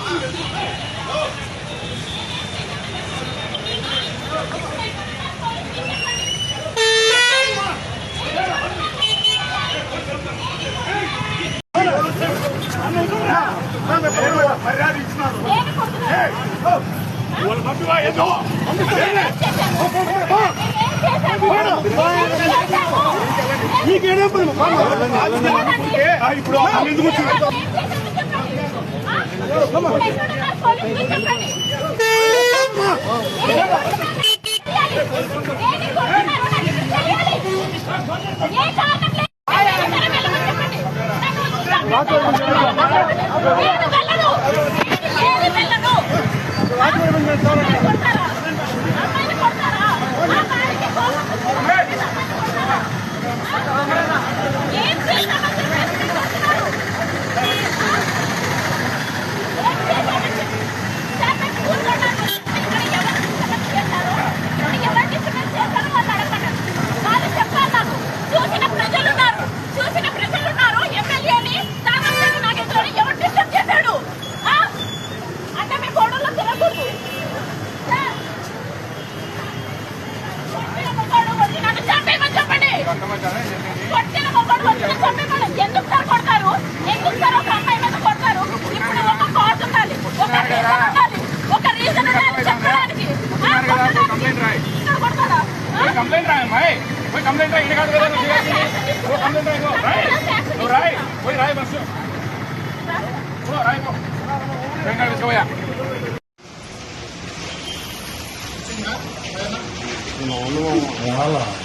ఇప్పుడు कंप्लेंट राय भाई कोई कंप्लेंट राय इनका तो वो कंप्लेंट राय वो राय कोई राय बस वो राय को बेंगल सोया no